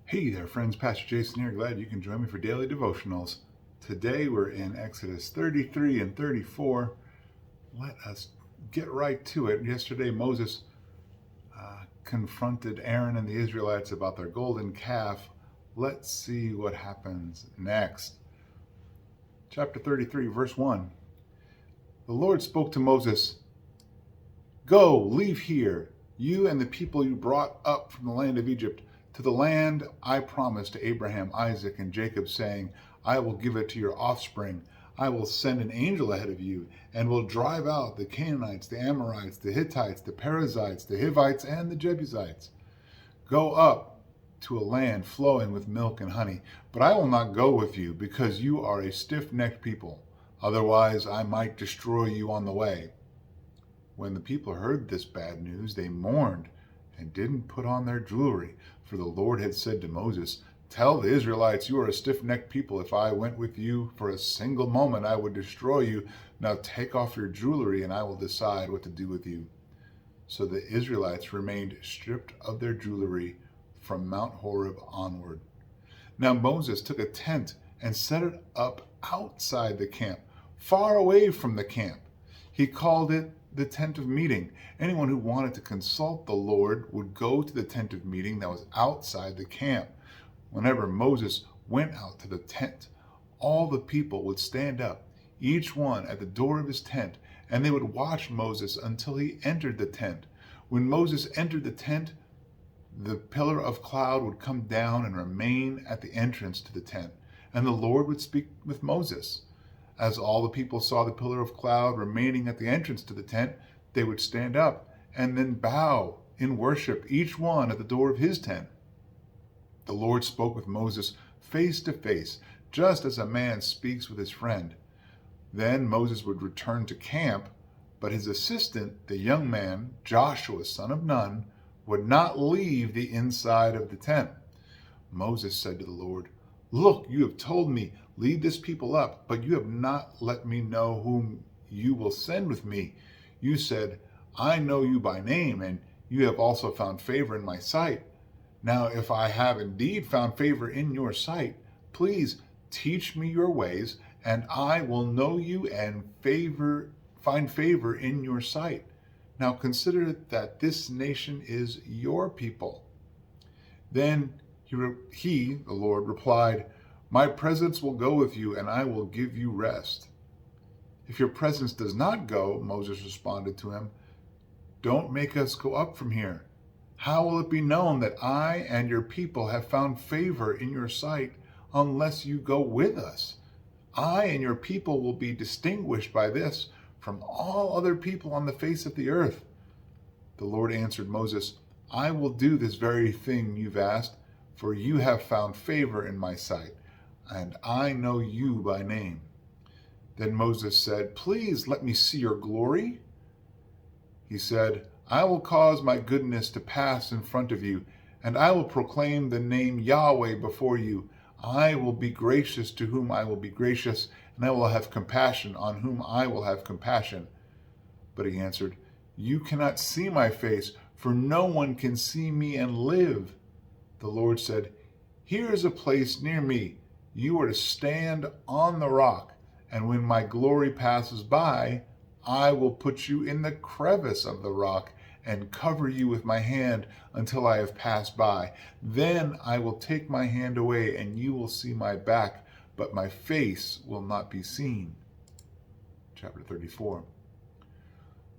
Hey there, friends. Pastor Jason here. Glad you can join me for daily devotionals. Today we're in Exodus 33 and 34. Let us get right to it. Yesterday, Moses confronted Aaron and the Israelites about their golden calf. Let's see what happens next. Chapter 33, verse 1. The Lord spoke to Moses, "Go, leave here, you and the people you brought up from the land of Egypt, to the land I promised to Abraham, Isaac, and Jacob, saying, I will give it to your offspring. I will send an angel ahead of you, and will drive out the Canaanites, the Amorites, the Hittites, the Perizzites, the Hivites, and the Jebusites. Go up to a land flowing with milk and honey. But I will not go with you, because you are a stiff-necked people. Otherwise I might destroy you on the way." When the people heard this bad news, they mourned and didn't put on their jewelry. For the Lord had said to Moses, "Tell the Israelites, you are a stiff-necked people. If I went with you for a single moment, I would destroy you. Now take off your jewelry, and I will decide what to do with you." So the Israelites remained stripped of their jewelry from Mount Horeb onward. Now Moses took a tent and set it up outside the camp, far away from the camp. He called it the tent of meeting. Anyone who wanted to consult the Lord would go to the tent of meeting that was outside the camp. Whenever Moses went out to the tent, all the people would stand up, each one at the door of his tent, and they would watch Moses until he entered the tent. When Moses entered the tent, the pillar of cloud would come down and remain at the entrance to the tent, and the Lord would speak with Moses. As all the people saw the pillar of cloud remaining at the entrance to the tent, they would stand up and then bow in worship, each one at the door of his tent. The Lord spoke with Moses face to face, just as a man speaks with his friend. Then Moses would return to camp, but his assistant, the young man, Joshua, son of Nun, would not leave the inside of the tent. Moses said to the Lord, "Look, you have told me, lead this people up, but you have not let me know whom you will send with me. You said, I know you by name, and you have also found favor in my sight. Now, if I have indeed found favor in your sight, please teach me your ways, and I will know you and find favor in your sight. Now consider that this nation is your people." Then the Lord, replied, "My presence will go with you, and I will give you rest." "If your presence does not go," Moses responded to him, "don't make us go up from here. How will it be known that I and your people have found favor in your sight unless you go with us? I and your people will be distinguished by this from all other people on the face of the earth." The Lord answered Moses, "I will do this very thing you've asked, for you have found favor in my sight, and I know you by name." Then Moses said, "Please let me see your glory." He said, "I will cause my goodness to pass in front of you, and I will proclaim the name Yahweh before you. I will be gracious to whom I will be gracious, and I will have compassion on whom I will have compassion." But he answered, "You cannot see my face, for no one can see me and live." The Lord said, "Here is a place near me. You are to stand on the rock, and when my glory passes by, I will put you in the crevice of the rock and cover you with my hand until I have passed by. Then I will take my hand away, and you will see my back, but my face will not be seen." Chapter 34.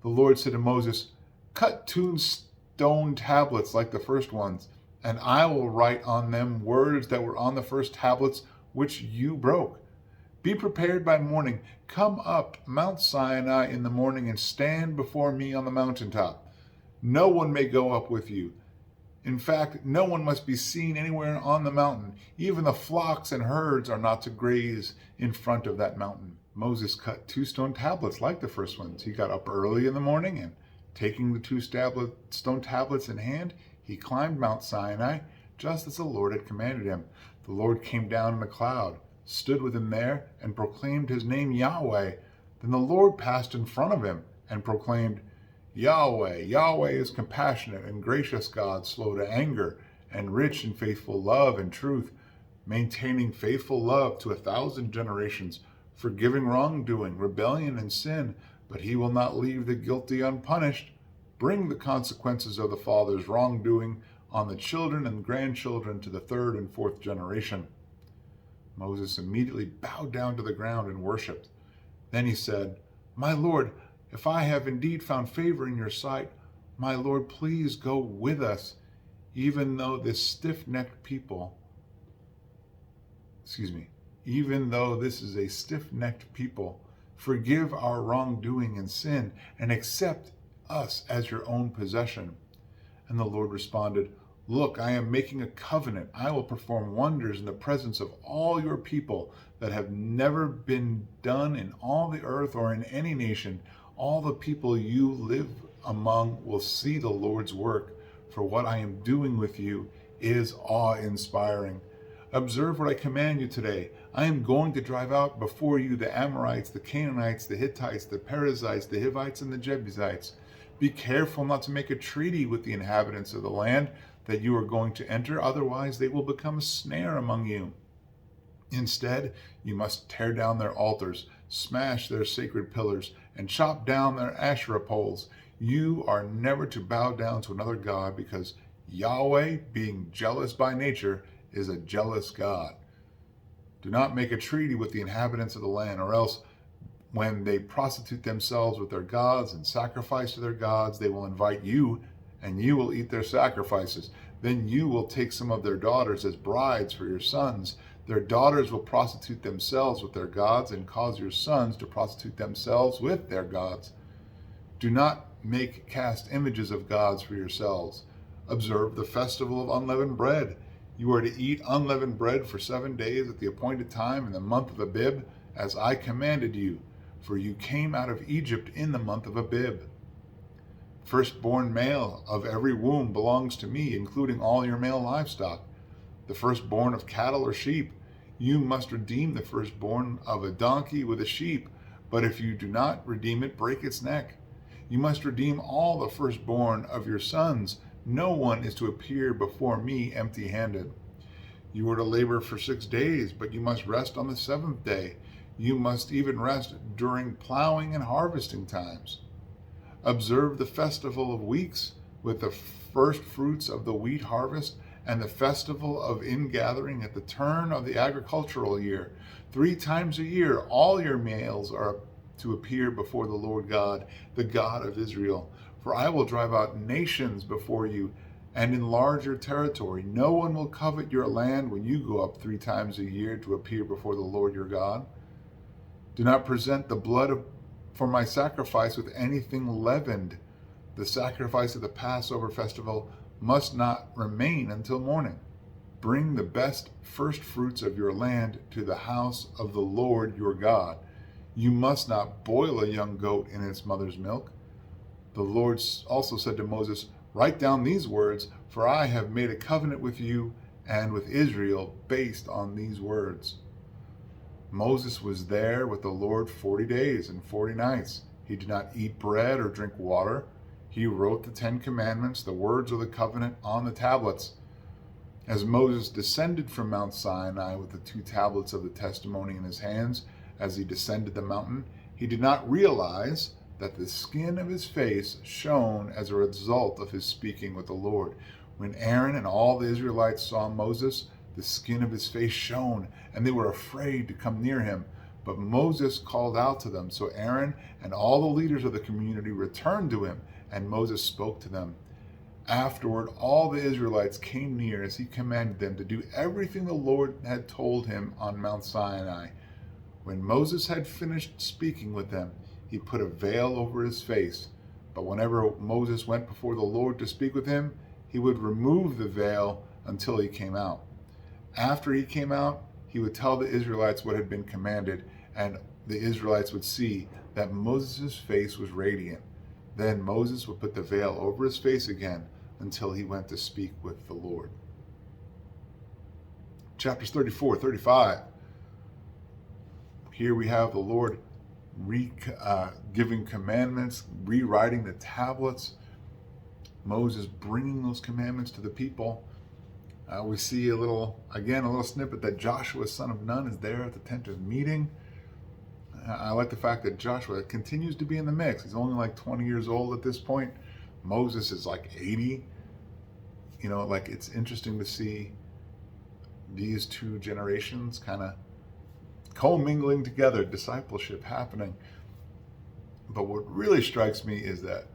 The Lord said to Moses, "Cut 2 stone tablets like the first ones, and I will write on them words that were on the first tablets which you broke. Be prepared by morning. Come up Mount Sinai in the morning and stand before me on the mountaintop. No one may go up with you. In fact, no one must be seen anywhere on the mountain. Even the flocks and herds are not to graze in front of that mountain." Moses cut 2 stone tablets like the first ones. He got up early in the morning, and taking the 2 stone tablets in hand, he climbed Mount Sinai, just as the Lord had commanded him. The Lord came down in a cloud, stood with him there, and proclaimed his name Yahweh. Then the Lord passed in front of him and proclaimed, "Yahweh, Yahweh is compassionate and gracious God, slow to anger, and rich in faithful love and truth, maintaining faithful love to 1,000 generations, forgiving wrongdoing, rebellion, and sin, but he will not leave the guilty unpunished. Bring the consequences of the father's wrongdoing on the children and grandchildren to the third and fourth generation." Moses immediately bowed down to the ground and worshipped. Then he said, "My Lord, if I have indeed found favor in your sight, my Lord, please go with us, even though this stiff-necked people, even though this is a stiff-necked people, forgive our wrongdoing and sin, and accept us as your own possession." And the Lord responded, "Look, I am making a covenant. I will perform wonders in the presence of all your people that have never been done in all the earth or in any nation. All the people you live among will see the Lord's work, for what I am doing with you is awe-inspiring. Observe what I command you today. I am going to drive out before you the Amorites, the Canaanites, the Hittites, the Perizzites, the Hivites, and the Jebusites. Be careful not to make a treaty with the inhabitants of the land that you are going to enter, otherwise they will become a snare among you. Instead, you must tear down their altars, smash their sacred pillars, and chop down their Asherah poles. You are never to bow down to another god, because Yahweh, being jealous by nature, is a jealous God. Do not make a treaty with the inhabitants of the land, or else when they prostitute themselves with their gods and sacrifice to their gods, they will invite you, and you will eat their sacrifices. Then you will take some of their daughters as brides for your sons. Their daughters will prostitute themselves with their gods and cause your sons to prostitute themselves with their gods. Do not make cast images of gods for yourselves. Observe the festival of unleavened bread. You are to eat unleavened bread for 7 days at the appointed time in the month of Abib, as I commanded you, for you came out of Egypt in the month of Abib. Firstborn male of every womb belongs to me, including all your male livestock. The firstborn of cattle or sheep, you must redeem the firstborn of a donkey with a sheep, but if you do not redeem it, break its neck. You must redeem all the firstborn of your sons. No one is to appear before me empty-handed. You are to labor for 6 days, but you must rest on the 7th day. You must even rest during plowing and harvesting times. Observe the festival of weeks with the first fruits of the wheat harvest and the festival of ingathering at the turn of the agricultural year. 3 times a year, all your males are to appear before the Lord God, the God of Israel. For I will drive out nations before you and enlarge your territory. No one will covet your land when you go up 3 times a year to appear before the Lord your God. Do not present the blood for my sacrifice with anything leavened. The sacrifice of the Passover festival must not remain until morning. Bring the best first fruits of your land to the house of the Lord your God. You must not boil a young goat in its mother's milk. The Lord also said to Moses, "Write down these words, for I have made a covenant with you and with Israel based on these words." Moses was there with the Lord 40 days and 40 nights. He did not eat bread or drink water. He wrote the 10 Commandments, the words of the covenant, on the tablets. As Moses descended from Mount Sinai with the 2 tablets of the testimony in his hands, as he descended the mountain, he did not realize that the skin of his face shone as a result of his speaking with the Lord. When Aaron and all the Israelites saw Moses, the skin of his face shone, and they were afraid to come near him. But Moses called out to them. So Aaron and all the leaders of the community returned to him, and Moses spoke to them. Afterward, all the Israelites came near as he commanded them to do everything the Lord had told him on Mount Sinai. When Moses had finished speaking with them, he put a veil over his face. But whenever Moses went before the Lord to speak with him, he would remove the veil until he came out. After he came out, he would tell the Israelites what had been commanded, and the Israelites would see that Moses' face was radiant. Then Moses would put the veil over his face again until he went to speak with the Lord. Chapters 34, 35. Here we have the Lord giving commandments, rewriting the tablets, Moses bringing those commandments to the people. We see a little snippet that Joshua, son of Nun, is there at the tent of meeting. I like the fact that Joshua continues to be in the mix. He's only like 20 years old at this point. Moses is like 80. Like it's interesting to see these two generations kind of commingling together, discipleship happening. But what really strikes me is that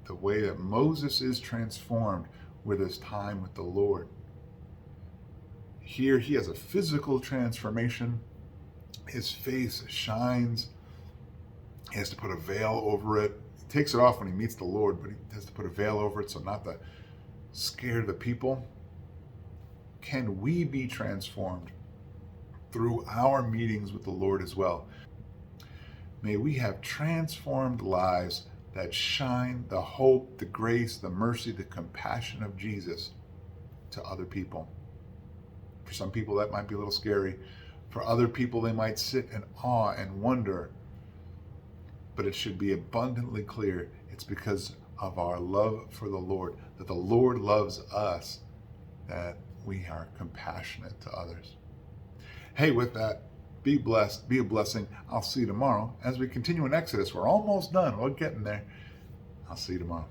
the way that Moses is transformed with his time with the Lord. Here he has a physical transformation. His face shines. He has to put a veil over it. He takes it off when he meets the Lord, but he has to put a veil over it so not to scare the people. Can we be transformed through our meetings with the Lord as well? May we have transformed lives that shine the hope, the grace, the mercy, the compassion of Jesus to other people. For some people, that might be a little scary. For other people, they might sit in awe and wonder. But it should be abundantly clear it's because of our love for the Lord, that the Lord loves us, that we are compassionate to others. Hey, with that, be blessed, be a blessing. I'll see you tomorrow as we continue in Exodus. We're almost done. We're getting there. I'll see you tomorrow.